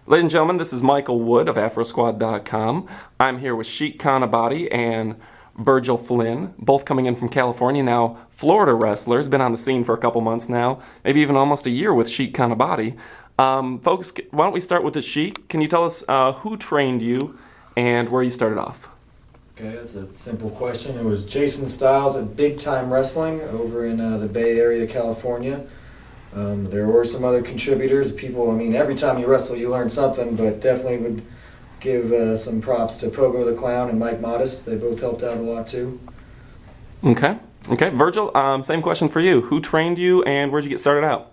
Ladies and gentlemen, this is Michael Wood of AfroSquad.com. I'm here with Sheik Abadi and Virgil Flynn, both coming in from California. Now, Florida wrestlers, been on the scene for a couple months now, maybe even almost a year with Sheik Abadi. Folks, why don't we start with the Sheik? Can you tell us who trained you and where you started off? Okay, that's a simple question. It was Jason Styles at Big Time Wrestling over in the Bay Area, California. There were some other contributors, people, every time you wrestle you learn something, but definitely would give some props to Pogo the Clown and Mike Modest. They both helped out a lot too. Okay. Virgil, same question for you. Who trained you and where'd you get started out?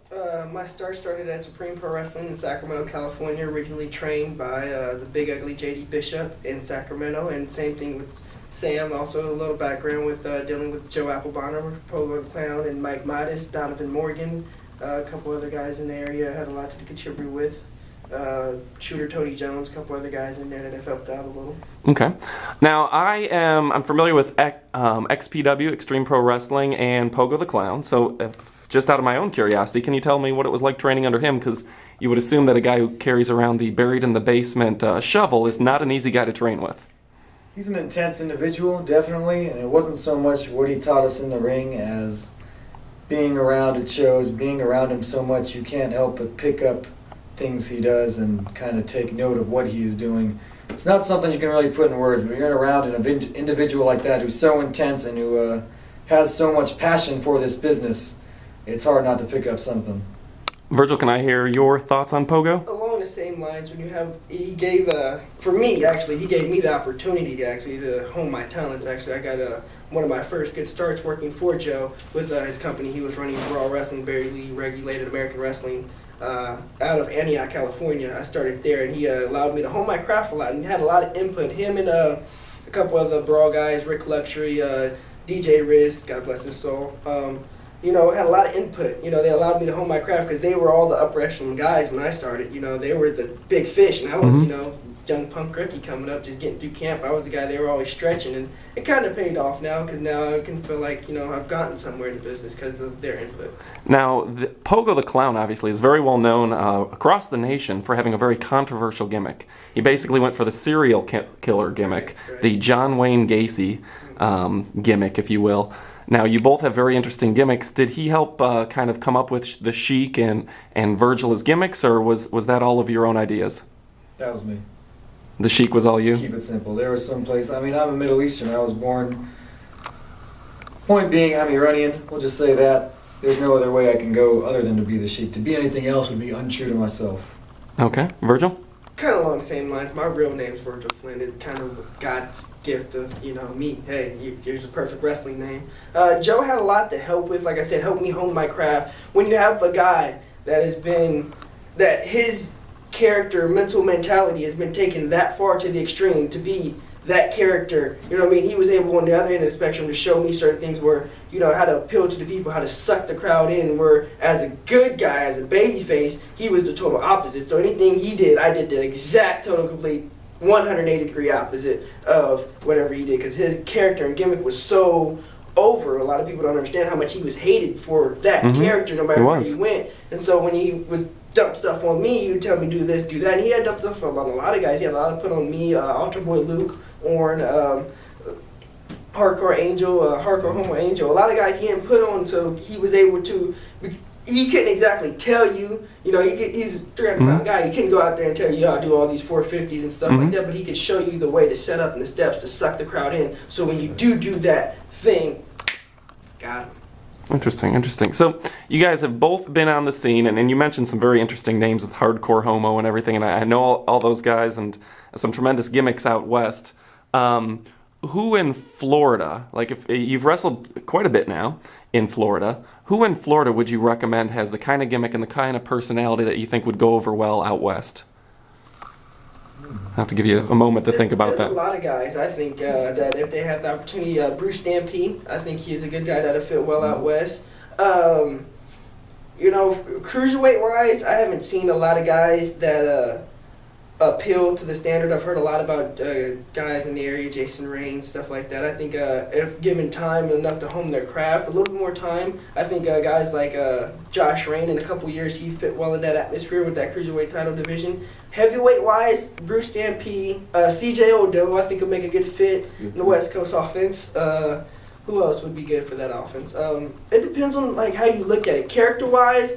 My start started at Supreme Pro Wrestling in Sacramento, California, originally trained by the Big Ugly J.D. Bishop in Sacramento, and same thing with Sam, also a little background with dealing with Joe Applebonner, Pogo the Clown, and Mike Modest, Donovan Morgan, a couple other guys in the area I had a lot to contribute with. Shooter Tony Jones, a couple other guys in there that have helped out a little. Okay. Now, I'm familiar with XPW, Extreme Pro Wrestling, and Pogo the Clown, so just out of my own curiosity, can you tell me what it was like training under him? Because you would assume that a guy who carries around the buried in the basement shovel is not an easy guy to train with. He's an intense individual, definitely, and it wasn't so much what he taught us in the ring as being around at shows, being around him so much you can't help but pick up things he does and kind of take note of what he is doing. It's not something you can really put in words, but you're around an individual like that who's so intense and who has so much passion for this business, it's hard not to pick up something. Virgil, can I hear your thoughts on Pogo? Along the same lines, he gave me the opportunity to hone my talents. Actually, I got one of my first good starts working for Joe with his company. He was running Raw Wrestling, barely regulated American wrestling, out of Antioch, California. I started there, and he allowed me to hone my craft a lot, and had a lot of input. Him and a couple other Brawl guys, Rick Luxury, DJ Riz, God bless his soul, had a lot of input. They allowed me to hone my craft because they were all the upper echelon guys when I started. They were the big fish, and I was, young punk rookie coming up, just getting through camp. I was the guy they were always stretching, and it kind of paid off now because now I can feel like, I've gotten somewhere in the business because of their input. Now, Pogo the Clown, obviously, is very well known across the nation for having a very controversial gimmick. He basically went for the serial killer gimmick, right. The John Wayne Gacy gimmick, if you will. Now, you both have very interesting gimmicks. Did he help kind of come up with the Sheik and Virgil as gimmicks, or was that all of your own ideas? That was me. The Sheik was all you? Keep it simple. There was some place, I'm a Middle Eastern. I was born, point being, I'm Iranian. We'll just say that. There's no other way I can go other than to be the Sheik. To be anything else would be untrue to myself. Okay. Virgil? Kind of along the same lines. My real name is Virgil Flynn. It's kind of God's gift of, me. Hey, here's a perfect wrestling name. Joe had a lot to help with. Like I said, help me hone my craft. When you have a guy that his character, mental mentality has been taken that far to the extreme to be that character, he was able on the other end of the spectrum to show me certain things where, how to appeal to the people, how to suck the crowd in, where as a good guy, as a baby face, he was the total opposite. So anything he did, I did the exact, total, complete 180-degree opposite of whatever he did, because his character and gimmick was so over. A lot of people don't understand how much he was hated for that character, no matter where he went. And so when he was dump stuff on me, he would tell me do this, do that, and he had dumped stuff on a lot of guys. He had a lot of put on me, Ultra Boy Luke, Orn, Hardcore Angel, Hardcore Homo Angel. A lot of guys he hadn't put on, so he was able to. He couldn't exactly tell you, he's a 300-pound guy. He couldn't go out there and tell you, I do all these 450s and stuff like that, but he could show you the way to set up and the steps to suck the crowd in. So when you do that thing, got him. Interesting. So you guys have both been on the scene, and you mentioned some very interesting names with Hardcore Homo and everything, and I know all those guys and some tremendous gimmicks out west. Who in Florida, like if you've wrestled quite a bit now in Florida, who in Florida would you recommend has the kind of gimmick and the kind of personality that you think would go over well out west? I have to give you a moment to think about that. There's a lot of guys, I think, that if they have the opportunity, Bruce Stampede, I think he's a good guy that'll fit well out west. Cruiserweight-wise, I haven't seen a lot of guys that appeal to the standard. I've heard a lot about guys in the area, Jason Rain, stuff like that. I think if given time enough to hone their craft, a little bit more time, I think guys like Josh Rain, in a couple years, he fit well in that atmosphere with that cruiserweight title division. Heavyweight-wise, Bruce Stampede, CJ Odo, I think will make a good fit in the West Coast offense. Who else would be good for that offense? It depends on like how you look at it. Character-wise,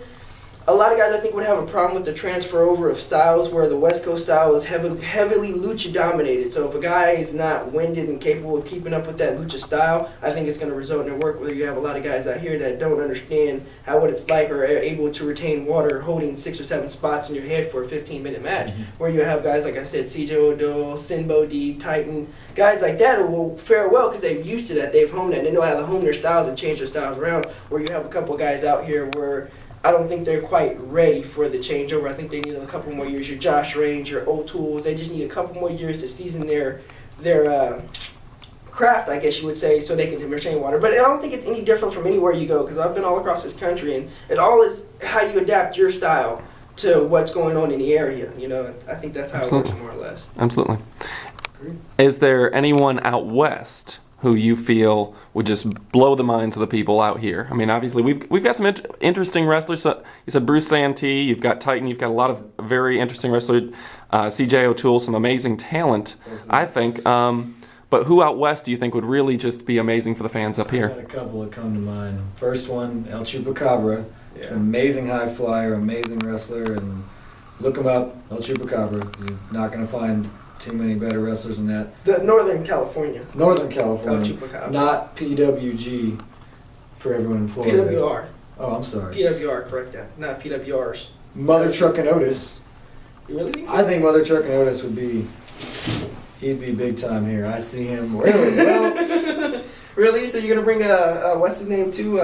a lot of guys I think would have a problem with the transfer over of styles, where the West Coast style is heavily lucha dominated. So if a guy is not winded and capable of keeping up with that lucha style, I think it's going to result in their work. Whether you have a lot of guys out here that don't understand what it's like, or are able to retain water holding 6 or 7 spots in your head for a 15-minute match, where you have guys like I said, CJ Odo, Sinbo Deep, Titan, guys like that who will fare well because they're used to that, they've honed that, they know how to hone their styles and change their styles around. Where you have a couple of guys out here where I don't think they're quite ready for the changeover. I think they need a couple more years. Your Josh Range, your O'Tools, they just need a couple more years to season their craft, I guess you would say, so they can retain water. But I don't think it's any different from anywhere you go, because I've been all across this country, and it all is how you adapt your style to what's going on in the area. You know, I think that's how Absolutely. It works more or less. Absolutely. Is there anyone out west who you feel would just blow the minds of the people out here? I mean, obviously, we've got some interesting wrestlers. So you said Bruce Santee, you've got Titan, you've got a lot of very interesting wrestlers. CJ O'Toole, some amazing talent, I think. But who out west do you think would really just be amazing for the fans up I here? got a couple that come to mind. First one, El Chupacabra. Yeah. He's an amazing high flyer, amazing wrestler, and look him up, El Chupacabra. You're not going to find too many better wrestlers than that. The Northern California. Northern California, El Chupacabra. not PWG for everyone in Florida. PWR. Oh, I'm sorry. PWR, correct that. Not PWRs. Mother Truck and Otis. You really think so? I think Mother Truck and Otis he'd be big time here. I see him really well. Really? So you're gonna bring what's his name too?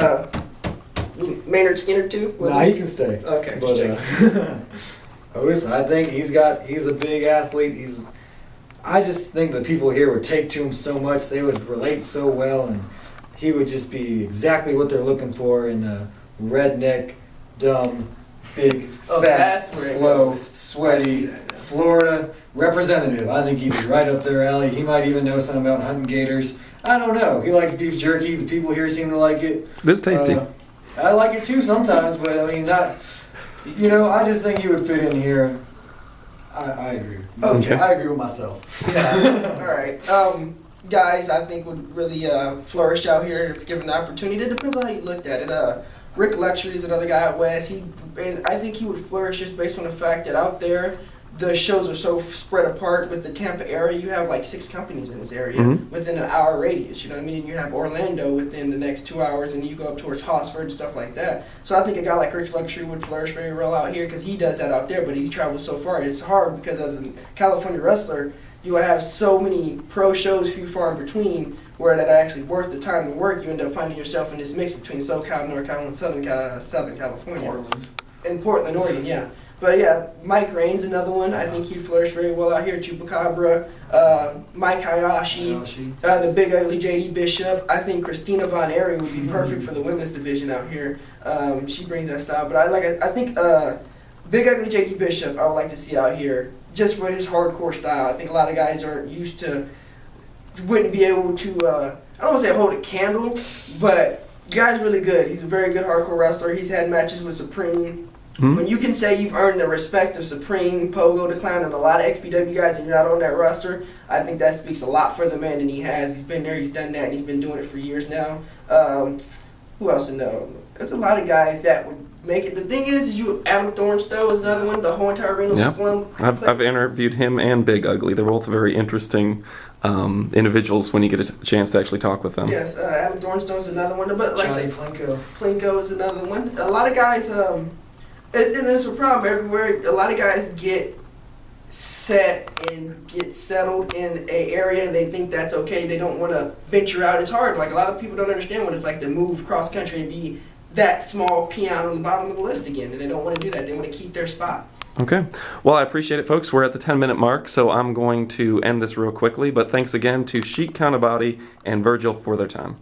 Maynard Skinner too? Nah, he can stay. Okay, But just checking. Otis, I think he's a big athlete. I just think the people here would take to him so much. They would relate so well, and he would just be exactly what they're looking for in a redneck, dumb, big, Oh, fat, that's where it slow, goes. I sweaty see that now. Florida representative. I think he'd be right up their alley. He might even know something about hunting gators. I don't know. He likes beef jerky. The people here seem to like it. It is tasty. I like it too sometimes, but I mean, not. You know, I just think he would fit in here. I agree. Okay. I agree with myself. Yeah. All right. Guys, I think would really flourish out here if given the opportunity. It depends on how you looked at it. Rick Luxury is another guy out west. And I think he would flourish just based on the fact that out there, the shows are so spread apart. With the Tampa area, you have like 6 companies in this area within an hour radius. You know what I mean? And you have Orlando within the next 2 hours, and you go up towards Hosford and stuff like that. So I think a guy like Rick Luxury would flourish very well out here because he does that out there, but he's traveled so far. It's hard because as a California wrestler, you have so many pro shows, few far in between, where that are actually worth the time to work. You end up finding yourself in this mix between SoCal, NorCal, and Southern California. Portland. In Portland, Oregon, yeah. But yeah, Mike Rain's another one. I think he'd flourish very well out here. Chupacabra, Mike Hayashi, the Big Ugly JD Bishop. I think Christina Von Airy would be perfect for the women's division out here. She brings that style. But I think Big Ugly JD Bishop I would like to see out here just for his hardcore style. I think a lot of guys aren't used to, wouldn't be able to, I don't want to say hold a candle, but the guy's really good. He's a very good hardcore wrestler. He's had matches with Supreme. When you can say you've earned the respect of Supreme, Pogo the Clown, and a lot of XPW guys, and you're not on that roster, I think that speaks a lot for the man than he has. He's been there, he's done that, and he's been doing it for years now. Who else to know? There's a lot of guys that would make it. The thing is Adam Thornstowe is another one, the whole entire Reno Supreme. I've interviewed him and Big Ugly. They're both very interesting individuals when you get a chance to actually talk with them. Yes, Adam Thornstowe's another one. But like Johnny Plinko. Plinko is another one. A lot of guys, and there's a problem everywhere. A lot of guys get set and get settled in a area and they think that's okay. They don't want to venture out. It's hard. Like a lot of people don't understand what it's like to move cross country and be that small peon on the bottom of the list again. And they don't want to do that. They want to keep their spot. Okay. Well, I appreciate it, folks. We're at the 10-minute mark, so I'm going to end this real quickly. But thanks again to Sheik, Abadi, and Virgil for their time.